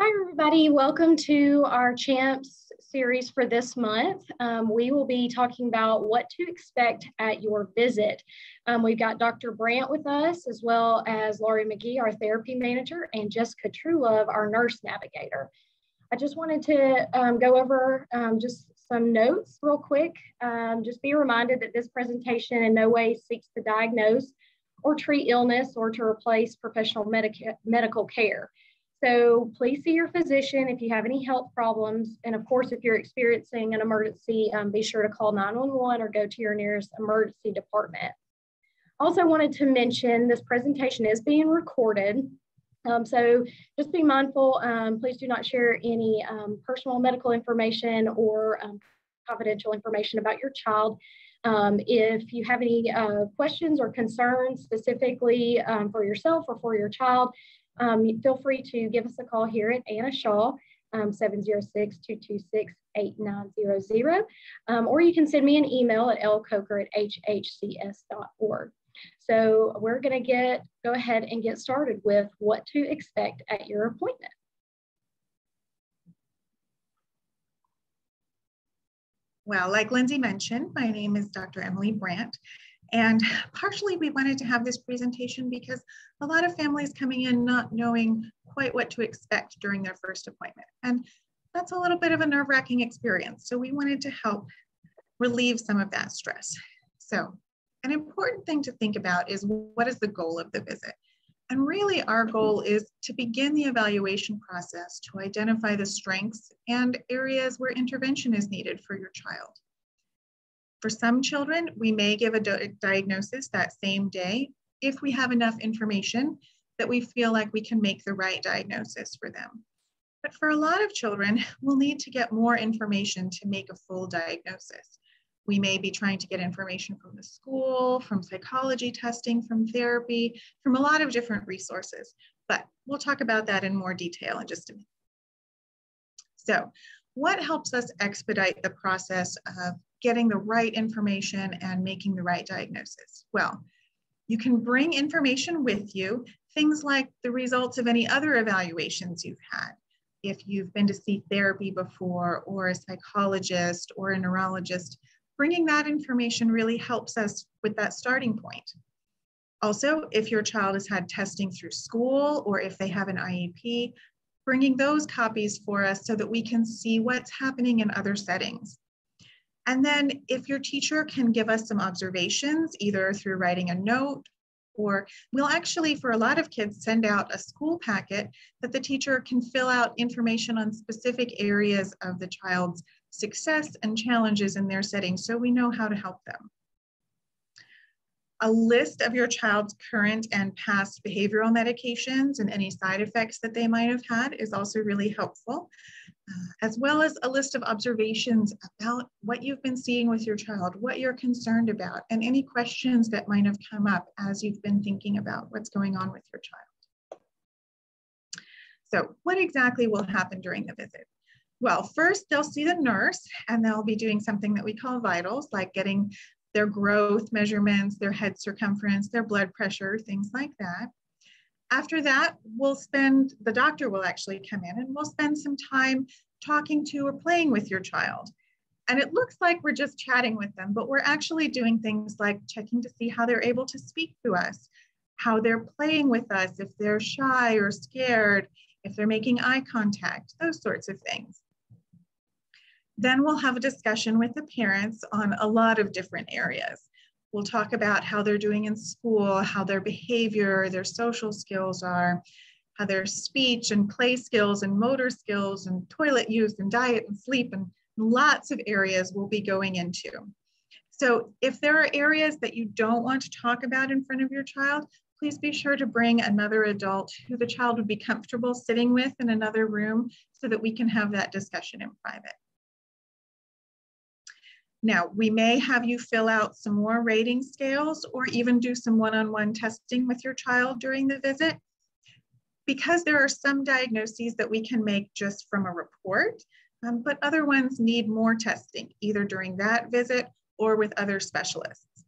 Hi, everybody. Welcome to our CHAMPS series for this month. We will be talking about what to expect at your visit. We've got Dr. Brandt with us, as well as Laurie McGee, our therapy manager, and Jessica Truelove, our nurse navigator. I just wanted to go over just some notes real quick. Just be reminded that this presentation in no way seeks to diagnose or treat illness or to replace professional medical care. So please see your physician if you have any health problems. And of course, if you're experiencing an emergency, be sure to call 911 or go to your nearest emergency department. Also wanted to mention this presentation is being recorded. So just be mindful, please do not share any personal medical information or confidential information about your child. If you have any questions or concerns specifically for yourself or for your child, feel free to give us a call here at Anna Shaw, 706-226-8900, or you can send me an email at lcoker@hhcs.org. So we're going to go ahead and get started with what to expect at your appointment. Well, like Lindsay mentioned, my name is Dr. Emily Brandt. And partially we wanted to have this presentation because a lot of families coming in not knowing quite what to expect during their first appointment. And that's a little bit of a nerve-wracking experience. So we wanted to help relieve some of that stress. So an important thing to think about is what is the goal of the visit? And really our goal is to begin the evaluation process to identify the strengths and areas where intervention is needed for your child. For some children, we may give a diagnosis that same day if we have enough information that we feel like we can make the right diagnosis for them. But for a lot of children, we'll need to get more information to make a full diagnosis. We may be trying to get information from the school, from psychology testing, from therapy, from a lot of different resources. But we'll talk about that in more detail in just a minute. So what helps us expedite the process of getting the right information and making the right diagnosis? Well, you can bring information with you, things like the results of any other evaluations you've had. If you've been to see therapy before, or a psychologist or a neurologist, bringing that information really helps us with that starting point. Also, if your child has had testing through school, or if they have an IEP, bringing those copies for us so that we can see what's happening in other settings. And then if your teacher can give us some observations, either through writing a note, or we'll actually, for a lot of kids, send out a school packet that the teacher can fill out information on specific areas of the child's success and challenges in their setting so we know how to help them. A list of your child's current and past behavioral medications and any side effects that they might have had is also really helpful, as well as a list of observations about what you've been seeing with your child, what you're concerned about, and any questions that might have come up as you've been thinking about what's going on with your child. So what exactly will happen during the visit? Well, first they'll see the nurse and they'll be doing something that we call vitals, like getting their growth measurements, their head circumference, their blood pressure, things like that. After that, the doctor will actually come in and we'll spend some time talking to or playing with your child. And it looks like we're just chatting with them, but we're actually doing things like checking to see how they're able to speak to us, how they're playing with us, if they're shy or scared, if they're making eye contact, those sorts of things. Then we'll have a discussion with the parents on a lot of different areas. We'll talk about how they're doing in school, how their behavior, their social skills are, how their speech and play skills and motor skills and toilet use and diet and sleep, and lots of areas we'll be going into. So if there are areas that you don't want to talk about in front of your child, please be sure to bring another adult who the child would be comfortable sitting with in another room so that we can have that discussion in private. Now, we may have you fill out some more rating scales or even do some one-on-one testing with your child during the visit. Because there are some diagnoses that we can make just from a report, but other ones need more testing, either during that visit or with other specialists.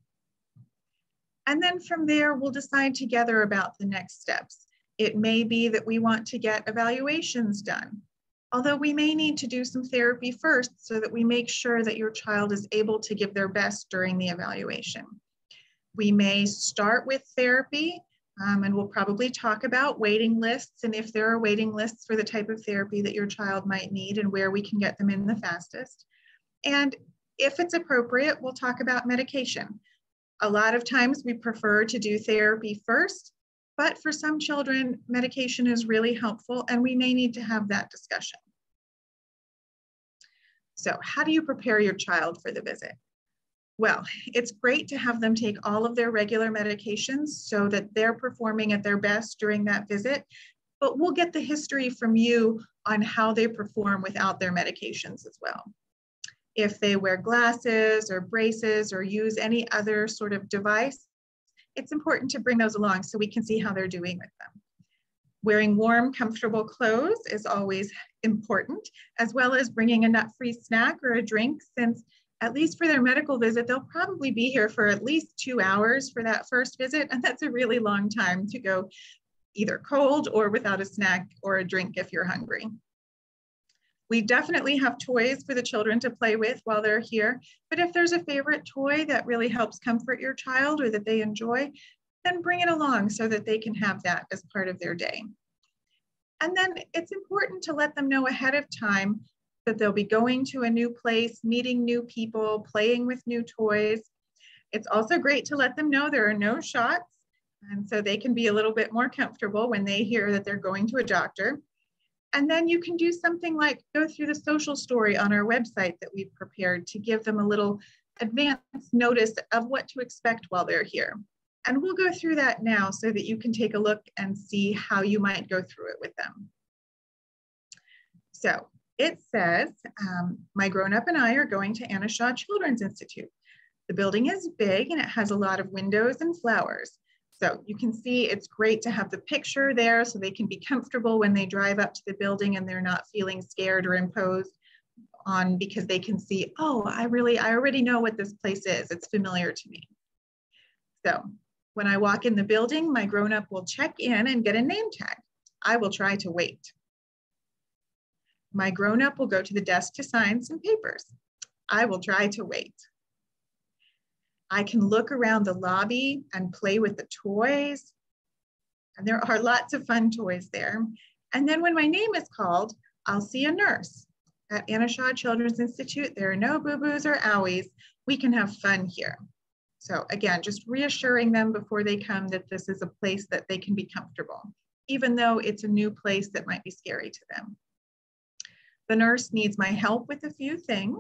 And then from there, we'll decide together about the next steps. It may be that we want to get evaluations done, although we may need to do some therapy first so that we make sure that your child is able to give their best during the evaluation. We may start with therapy, and we'll probably talk about waiting lists and if there are waiting lists for the type of therapy that your child might need and where we can get them in the fastest. And if it's appropriate, we'll talk about medication. A lot of times we prefer to do therapy first, but for some children, medication is really helpful and we may need to have that discussion. So how do you prepare your child for the visit? Well, it's great to have them take all of their regular medications so that they're performing at their best during that visit, but we'll get the history from you on how they perform without their medications as well. If they wear glasses or braces or use any other sort of device, it's important to bring those along so we can see how they're doing with them. Wearing warm, comfortable clothes is always important, as well as bringing a nut-free snack or a drink, since at least for their medical visit, they'll probably be here for at least 2 hours for that first visit, and that's a really long time to go either cold or without a snack or a drink if you're hungry. We definitely have toys for the children to play with while they're here, but if there's a favorite toy that really helps comfort your child or that they enjoy, then bring it along so that they can have that as part of their day. And then it's important to let them know ahead of time that they'll be going to a new place, meeting new people, playing with new toys. It's also great to let them know there are no shots, and so they can be a little bit more comfortable when they hear that they're going to a doctor. And then you can do something like go through the social story on our website that we've prepared to give them a little advance notice of what to expect while they're here. And we'll go through that now so that you can take a look and see how you might go through it with them. So it says, my grown-up and I are going to Anna Shaw Children's Institute. The building is big and it has a lot of windows and flowers. So you can see it's great to have the picture there so they can be comfortable when they drive up to the building and they're not feeling scared or imposed on because they can see, oh, I already know what this place is. It's familiar to me. So when I walk in the building, my grown-up will check in and get a name tag. I will try to wait. My grown-up will go to the desk to sign some papers. I will try to wait. I can look around the lobby and play with the toys. And there are lots of fun toys there. And then when my name is called, I'll see a nurse. At Anna Shaw Children's Institute, there are no boo-boos or owies. We can have fun here. So again, just reassuring them before they come that this is a place that they can be comfortable, even though it's a new place that might be scary to them. The nurse needs my help with a few things.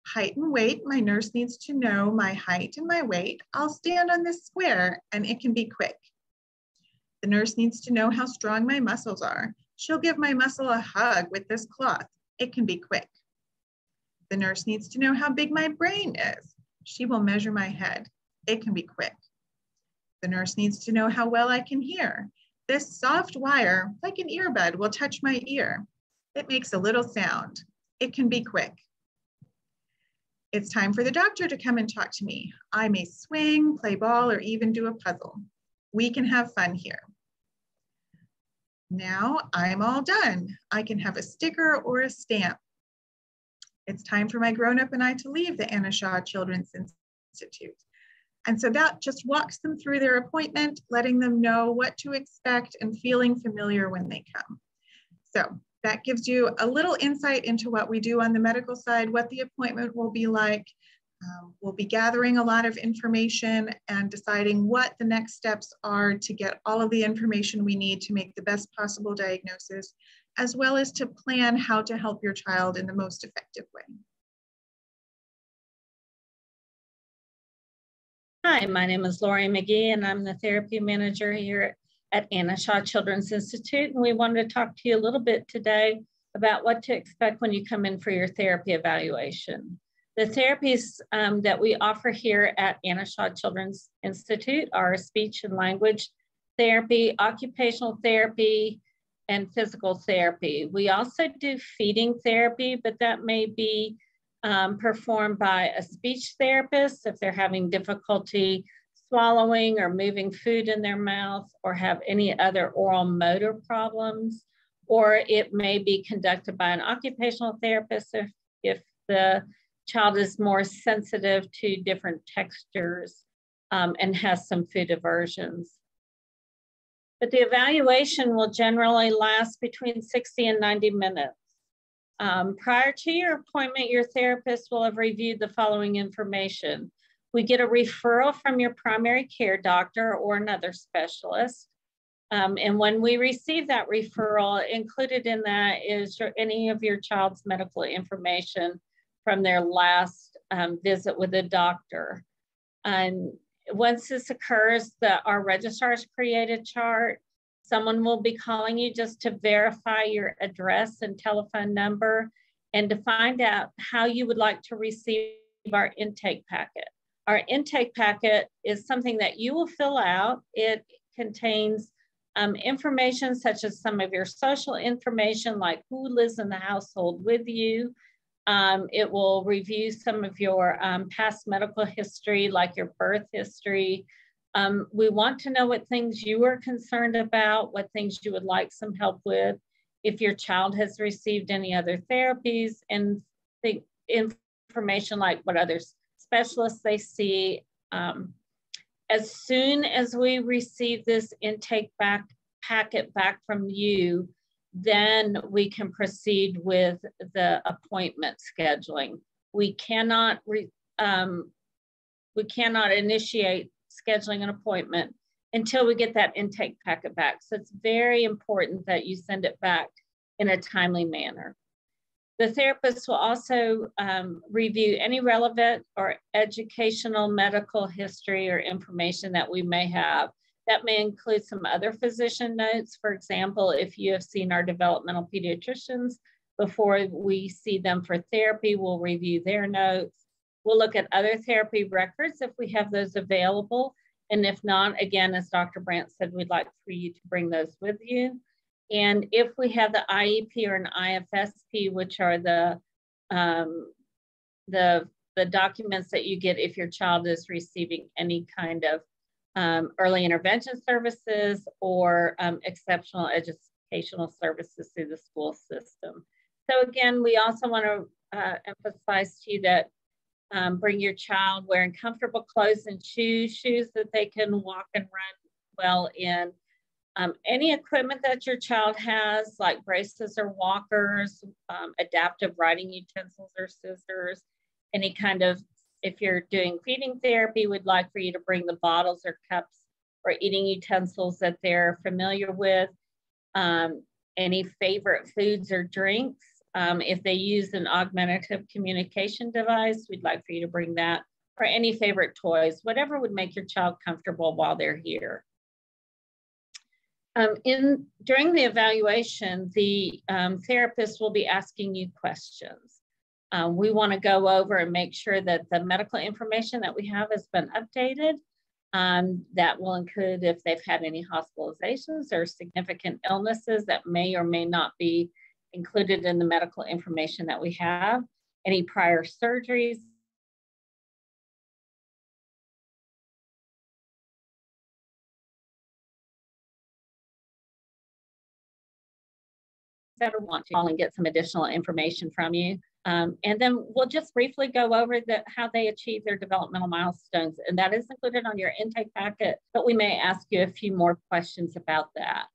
Height and weight, my nurse needs to know my height and my weight. I'll stand on this square and it can be quick. The nurse needs to know how strong my muscles are. She'll give my muscle a hug with this cloth. It can be quick. The nurse needs to know how big my brain is. She will measure my head. It can be quick. The nurse needs to know how well I can hear. This soft wire, like an earbud, will touch my ear. It makes a little sound. It can be quick. It's time for the doctor to come and talk to me. I may swing, play ball, or even do a puzzle. We can have fun here. Now I'm all done. I can have a sticker or a stamp. It's time for my grown-up and I to leave the Anna Shaw Children's Institute. And so that just walks them through their appointment, letting them know what to expect and feeling familiar when they come. So that gives you a little insight into what we do on the medical side, what the appointment will be like. We'll be gathering a lot of information and deciding what the next steps are to get all of the information we need to make the best possible diagnosis, as well as to plan how to help your child in the most effective way. Hi, my name is Lori McGee, and I'm the therapy manager here at Anna Shaw Children's Institute. And we wanted to talk to you a little bit today about what to expect when you come in for your therapy evaluation. The therapies that we offer here at Anna Shaw Children's Institute are speech and language therapy, occupational therapy, and physical therapy. We also do feeding therapy, but that may be performed by a speech therapist if they're having difficulty swallowing or moving food in their mouth, or have any other oral motor problems, or it may be conducted by an occupational therapist if the child is more sensitive to different textures and has some food aversions. But the evaluation will generally last between 60 and 90 minutes. Prior to your appointment, your therapist will have reviewed the following information. We get a referral from your primary care doctor or another specialist. And when we receive that referral, included in that is any of your child's medical information from their last visit with a doctor. And once this occurs, our registrars create a chart. Someone will be calling you just to verify your address and telephone number and to find out how you would like to receive our intake packet. Our intake packet is something that you will fill out. It contains information such as some of your social information, like who lives in the household with you. It will review some of your past medical history, like your birth history. We want to know what things you are concerned about, what things you would like some help with, if your child has received any other therapies, and the information like what other specialists they see. As soon as we receive this intake packet back from you, then we can proceed with the appointment scheduling. We cannot initiate scheduling an appointment until we get that intake packet back. So it's very important that you send it back in a timely manner. The therapist will also review any relevant or educational medical history or information that we may have. That may include some other physician notes. For example, if you have seen our developmental pediatricians before we see them for therapy, we'll review their notes. We'll look at other therapy records if we have those available. And if not, again, as Dr. Brandt said, we'd like for you to bring those with you. And if we have the IEP or an IFSP, which are the documents that you get if your child is receiving any kind of early intervention services or exceptional educational services through the school system. So again, we also want to emphasize to you that bring your child wearing comfortable clothes and shoes that they can walk and run well in. Any equipment that your child has, like braces or walkers, adaptive writing utensils or scissors, any kind of, if you're doing feeding therapy, we'd like for you to bring the bottles or cups or eating utensils that they're familiar with. Any favorite foods or drinks. If they use an augmentative communication device, we'd like for you to bring that, or any favorite toys, whatever would make your child comfortable while they're here. During the evaluation, the therapist will be asking you questions. We want to go over and make sure that the medical information that we have has been updated. That will include if they've had any hospitalizations or significant illnesses that may or may not be included in the medical information that we have, any prior surgeries, that want to call and get some additional information from you. And then we'll just briefly go over how they achieve their developmental milestones. And that is included on your intake packet, but we may ask you a few more questions about that.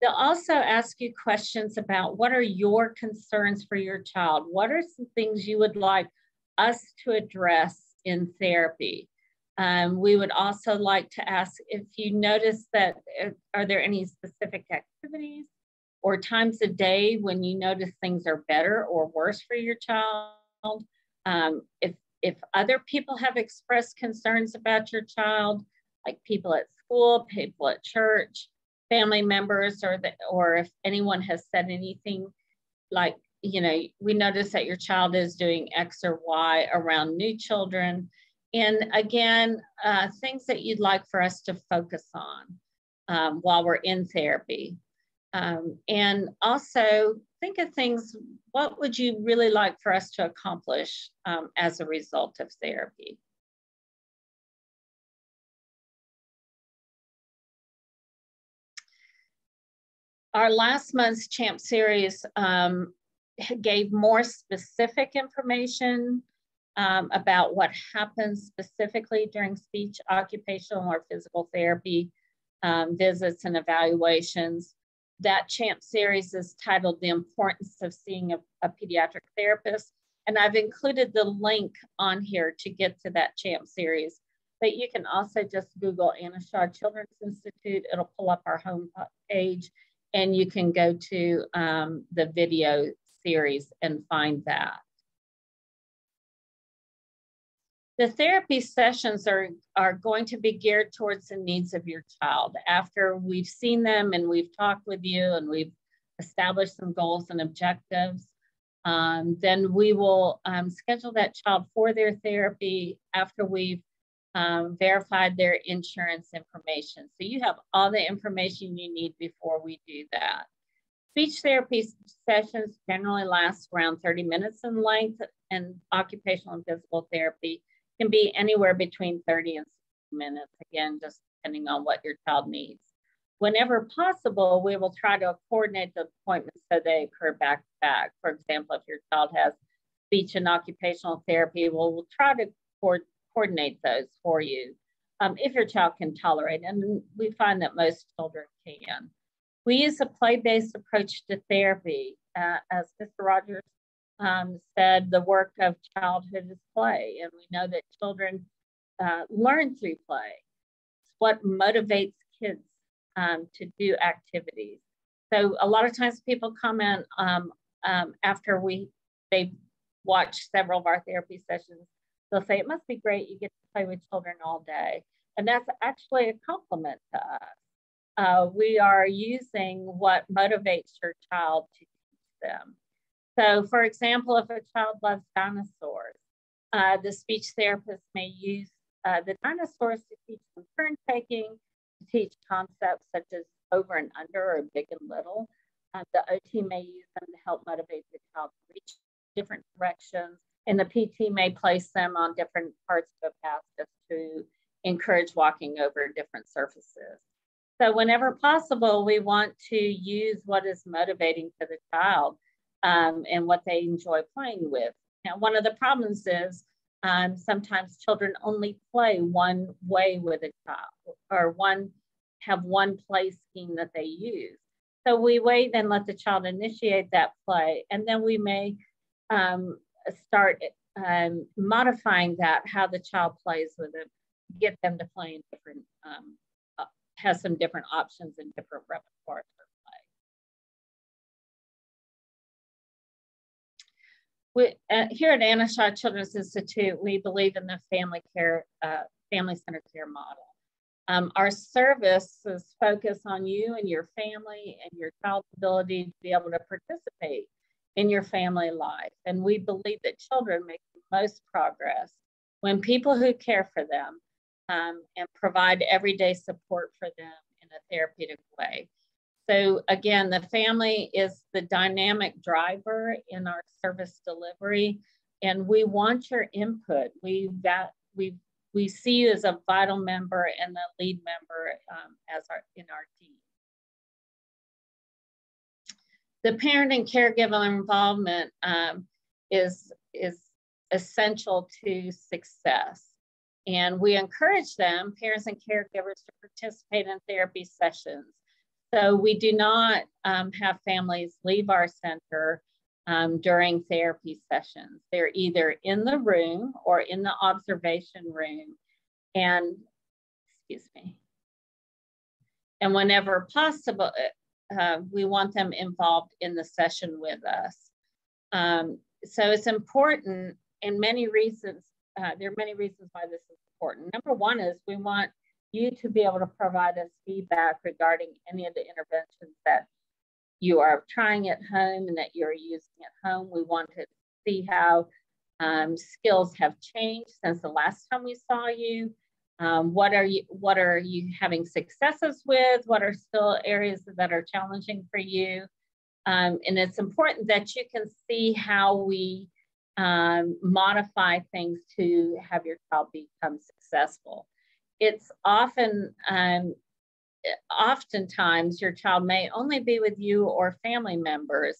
They'll also ask you questions about what are your concerns for your child? What are some things you would like us to address in therapy? We would also like to ask if you notice that, are there any specific activities or times a day when you notice things are better or worse for your child? If other people have expressed concerns about your child, like people at school, people at church, family members, or if anyone has said anything like, you know, we notice that your child is doing X or Y around new children. And again, things that you'd like for us to focus on while we're in therapy. And also think of things, what would you really like for us to accomplish as a result of therapy? Our last month's CHAMP series gave more specific information about what happens specifically during speech, occupational, or physical therapy visits and evaluations. That CHAMP series is titled The Importance of Seeing a Pediatric Therapist. And I've included the link on here to get to that CHAMP series. But you can also just Google Anna Shaw Children's Institute. It'll pull up our home page, and you can go to the video series and find that. The therapy sessions are going to be geared towards the needs of your child. After we've seen them and we've talked with you and we've established some goals and objectives, then we will schedule that child for their therapy after we've verified their insurance information. So you have all the information you need before we do that. Speech therapy sessions generally last around 30 minutes in length, and occupational and physical therapy can be anywhere between 30 and 60 minutes, again, just depending on what your child needs. Whenever possible, we will try to coordinate the appointments so they occur back to back. For example, if your child has speech and occupational therapy, we'll try to coordinate those for you if your child can tolerate, and we find that most children can. We use a play-based approach to therapy. As Mr. Rogers said, the work of childhood is play, and we know that children learn through play. It's what motivates kids to do activities. So a lot of times people comment after they've watched several of our therapy sessions, they'll say, it must be great, you get to play with children all day. And that's actually a compliment to us. We are using what motivates your child to teach them. So for example, if a child loves dinosaurs, the speech therapist may use the dinosaurs to teach them turn taking, to teach concepts such as over and under or big and little. The OT may use them to help motivate the child to reach different directions, and the PT may place them on different parts of the path just to encourage walking over different surfaces. So whenever possible, we want to use what is motivating to the child and what they enjoy playing with. Now, one of the problems is sometimes children only play one way with a child, or have one play scheme that they use. So we wait and let the child initiate that play, and then we may start modifying that, how the child plays with it, get them to play in different, has some different options and different repertoire for play. Here at Anna Shaw Children's Institute, we believe in the family centered care model. Our services focus on you and your family and your child's ability to be able to participate in your family life. And we believe that children make the most progress when people who care for them and provide everyday support for them in a therapeutic way. So again, the family is the dynamic driver in our service delivery, and we want your input. We see you as a vital member and the lead member in our team. The parent and caregiver involvement is essential to success. And we encourage them, parents and caregivers, to participate in therapy sessions. So we do not have families leave our center during therapy sessions. They're either in the room or in the observation room. And, and whenever possible, we want them involved in the session with us. So it's important, and many reasons, there are many reasons why this is important. Number one is we want you to be able to provide us feedback regarding any of the interventions that you are trying at home and that you're using at home. We want to see how skills have changed since the last time we saw you. What are you having successes with? What are still areas that are challenging for you? And it's important that you can see how we modify things to have your child become successful. It's often oftentimes your child may only be with you or family members.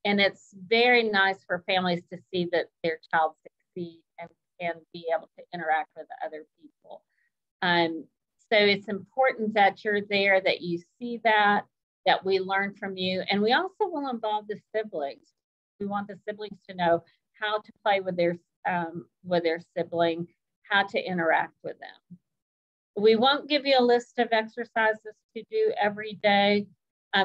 And it's very nice for families to see that their child succeed and be able to interact with other people. So it's important that you're there, that you see that we learn from you. And we also will involve the siblings. We want the siblings to know how to play with their sibling, how to interact with them. We won't give you a list of exercises to do every day.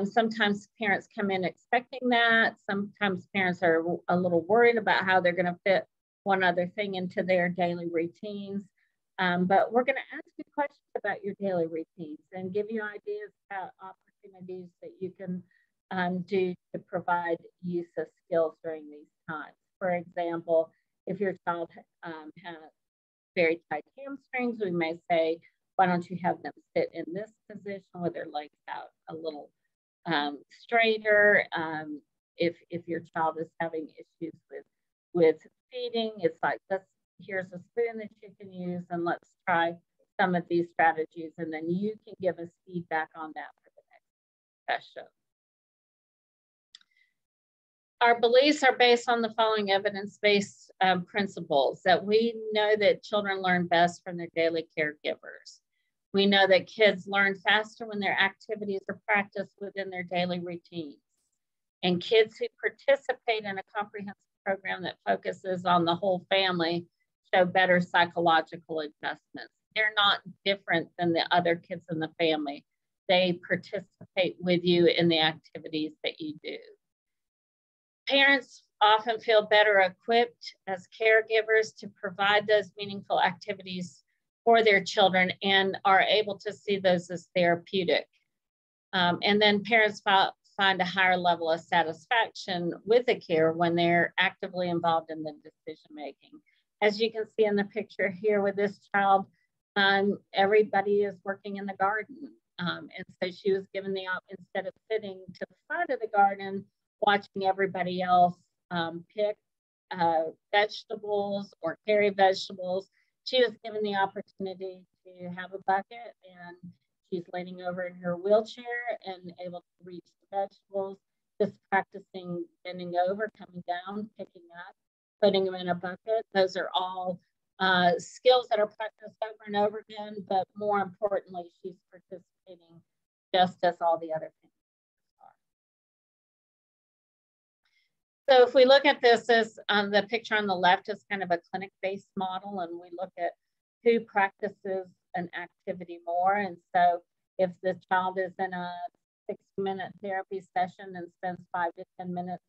Sometimes parents come in expecting that. Sometimes parents are a little worried about how they're going to fit one other thing into their daily routines. But we're going to ask you questions about your daily routines and give you ideas about opportunities that you can do to provide use of skills during these times. For example, if your child has very tight hamstrings, we may say, why don't you have them sit in this position with their legs out a little straighter? If your child is having issues with feeding, it's like, here's a spoon that you can use, and let's try some of these strategies, and then you can give us feedback on that for the next session. Our beliefs are based on the following evidence-based principles: that we know that children learn best from their daily caregivers. We know that kids learn faster when their activities are practiced within their daily routines. And kids who participate in a comprehensive program that focuses on the whole family show better psychological adjustments. They're not different than the other kids in the family. They participate with you in the activities that you do. Parents often feel better equipped as caregivers to provide those meaningful activities for their children and are able to see those as therapeutic. And then parents find a higher level of satisfaction with the care when they're actively involved in the decision-making. As you can see in the picture here with this child, everybody is working in the garden. And so she was given the option, instead of sitting to the side of the garden, watching everybody else pick vegetables or carry vegetables, she was given the opportunity to have a bucket, and she's leaning over in her wheelchair and able to reach the vegetables, just practicing bending over, coming down, picking up, putting them in a bucket. Those are all skills that are practiced over and over again, but more importantly, she's participating just as all the other things are. So if we look at this as the picture on the left is kind of a clinic-based model, and we look at who practices an activity more. And so if the child is in a 60-minute therapy session and spends 5 to 10 minutes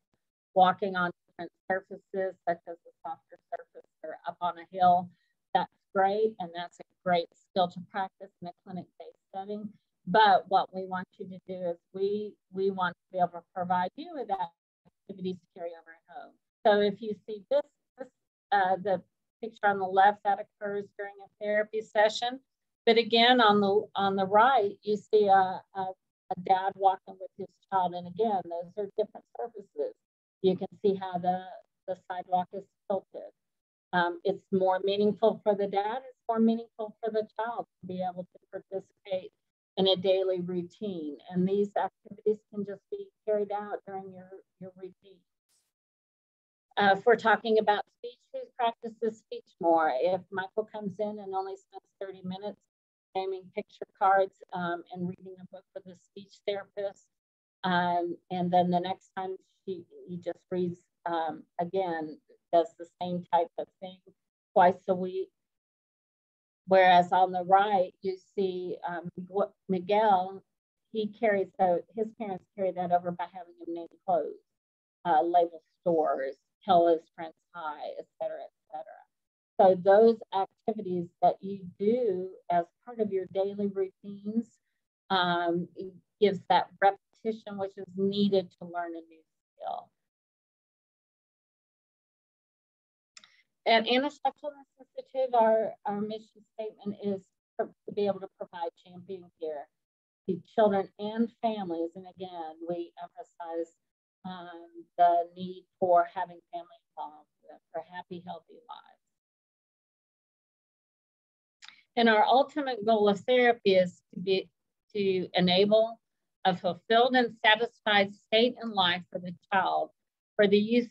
walking on different surfaces, such as a softer surface or up on a hill, that's great. And that's a great skill to practice in a clinic-based setting. But what we want you to do is we want to be able to provide you with activities to carry over at home. So if you see the picture on the left, that occurs during a therapy session. But again, on the right, you see a dad walking with his child. And again, those are different surfaces. You can see how the sidewalk is tilted. It's more meaningful for the dad. It's more meaningful for the child to be able to participate in a daily routine. And these activities can just be carried out during your routine. If we're talking about speech, who practices speech more? If Michael comes in and only spends 30 minutes naming picture cards and reading a book with a speech therapist, and then the next time he just reads again, does the same type of thing twice a week. Whereas on the right, you see Miguel, his parents carry that over by having him name clothes, label stores, tell his friends hi, et cetera, et cetera. So those activities that you do as part of your daily routines gives that repetition which is needed to learn a new skill. At Anna Children's Institute, our mission statement is to be able to provide champion care to children and families. And again, we emphasize the need for having family involved for happy, healthy lives. And our ultimate goal of therapy is to enable a fulfilled and satisfied state in life for the child through the use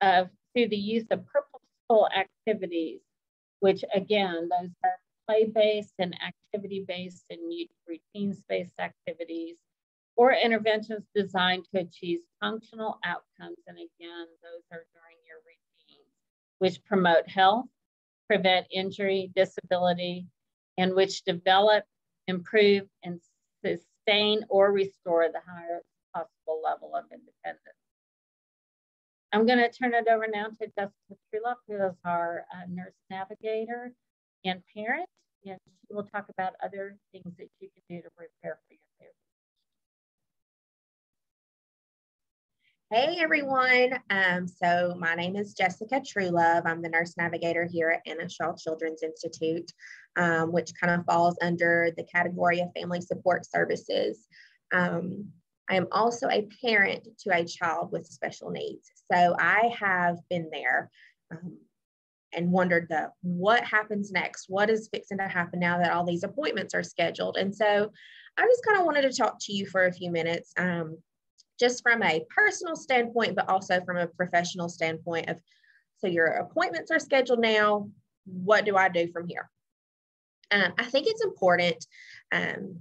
of purposeful activities, which again, those are play-based and activity-based and routine-based activities, or interventions designed to achieve functional outcomes. And again, those are during your routines, which promote health, prevent injury, disability, and which develop, improve, and sustain or restore the highest possible level of independence. I'm going to turn it over now to Jessica Truelove, who is our nurse navigator and parent, and she will talk about other things that you can do to prepare for your therapy. Hey everyone, so my name is Jessica Truelove. I'm the nurse navigator here at Anna Shaw Children's Institute, which kind of falls under the category of family support services. I am also a parent to a child with special needs. So I have been there and wondered what happens next? What is fixing to happen now that all these appointments are scheduled? And so I just kind of wanted to talk to you for a few minutes, just from a personal standpoint, but also from a professional standpoint of, so your appointments are scheduled now, what do I do from here? I think it's important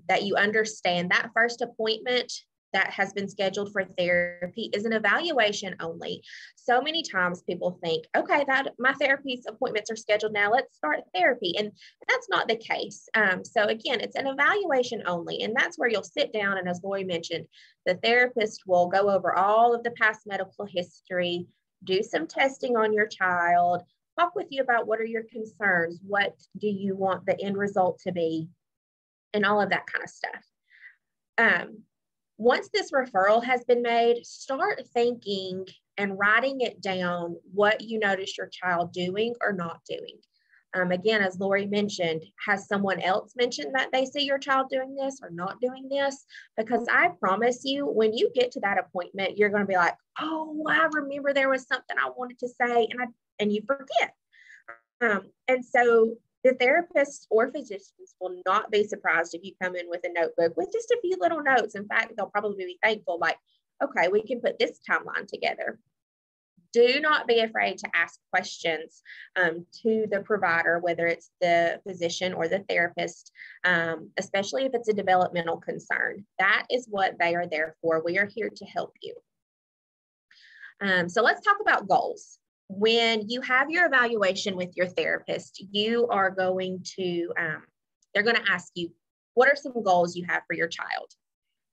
that you understand that first appointment that has been scheduled for therapy is an evaluation only. So many times people think, okay, that my therapy's appointments are scheduled now, let's start therapy. And that's not the case. So again, it's an evaluation only. And that's where you'll sit down. And as Lori mentioned, the therapist will go over all of the past medical history, do some testing on your child, talk with you about what are your concerns, what do you want the end result to be, and all of that kind of stuff. Once this referral has been made, start thinking and writing it down what you notice your child doing or not doing. Again, as Lori mentioned, has someone else mentioned that they see your child doing this or not doing this? Because I promise you, when you get to that appointment, you're going to be like, oh, I remember there was something I wanted to say, and you forget. And so the therapists or physicians will not be surprised if you come in with a notebook with just a few little notes. In fact, they'll probably be thankful, like, okay, we can put this timeline together. Do not be afraid to ask questions to the provider, whether it's the physician or the therapist, especially if it's a developmental concern. That is what they are there for. We are here to help you. So let's talk about goals. When you have your evaluation with your therapist, you are going to, they're going to ask you, what are some goals you have for your child?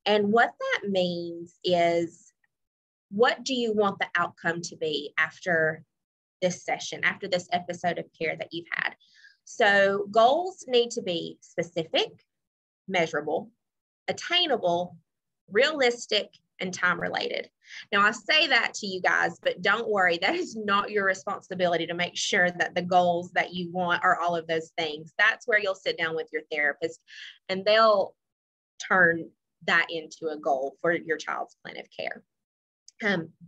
And what that means is, what do you want the outcome to be after this session, after this episode of care that you've had? So goals need to be specific, measurable, attainable, realistic, and time related. Now, I say that to you guys, but don't worry, that is not your responsibility to make sure that the goals that you want are all of those things. That's where you'll sit down with your therapist and they'll turn that into a goal for your child's plan of care.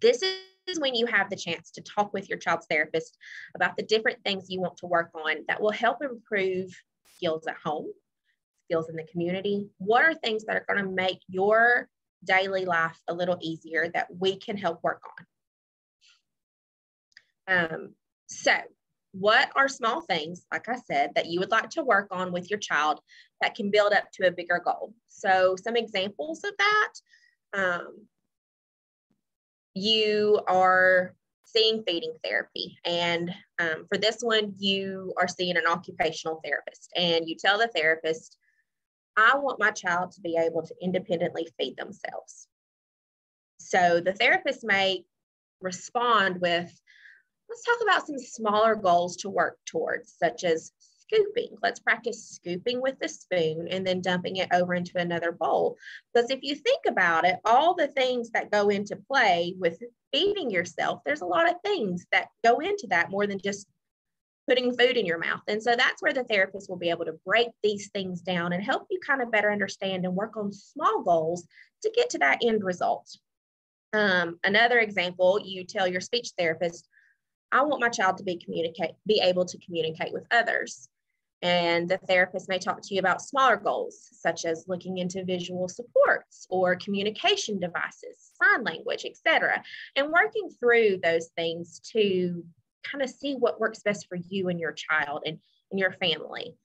This is when you have the chance to talk with your child's therapist about the different things you want to work on that will help improve skills at home, skills in the community. What are things that are going to make your daily life a little easier that we can help work on? So what are small things, like I said, that you would like to work on with your child that can build up to a bigger goal? So some examples of that, you are seeing feeding therapy. And for this one, you are seeing an occupational therapist and you tell the therapist, I want my child to be able to independently feed themselves. So the therapist may respond with, let's talk about some smaller goals to work towards, such as scooping. Let's practice scooping with the spoon and then dumping it over into another bowl. Because if you think about it, all the things that go into play with feeding yourself, there's a lot of things that go into that more than just putting food in your mouth. And so that's where the therapist will be able to break these things down and help you kind of better understand and work on small goals to get to that end result. Another example, you tell your speech therapist, I want my child to be able to communicate with others. And the therapist may talk to you about smaller goals, such as looking into visual supports or communication devices, sign language, etc., and working through those things to kind of see what works best for you and your child and your family.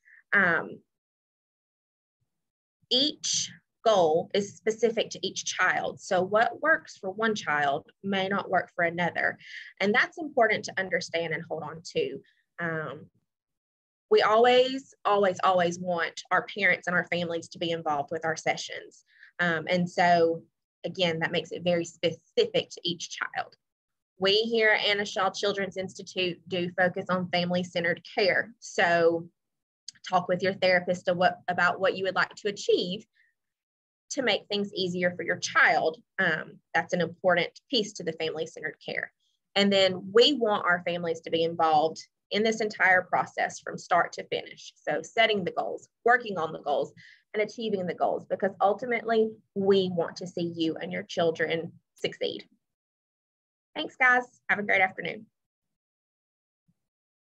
Each goal is specific to each child. So what works for one child may not work for another. And that's important to understand and hold on to. We always want our parents and our families to be involved with our sessions. And so, again, that makes it very specific to each child. We here at Anna Shaw Children's Institute do focus on family-centered care. So talk with your therapist about what you would like to achieve to make things easier for your child. That's an important piece to the family-centered care. And then we want our families to be involved in this entire process from start to finish. So setting the goals, working on the goals, and achieving the goals, because ultimately we want to see you and your children succeed. Thanks, guys. Have a great afternoon.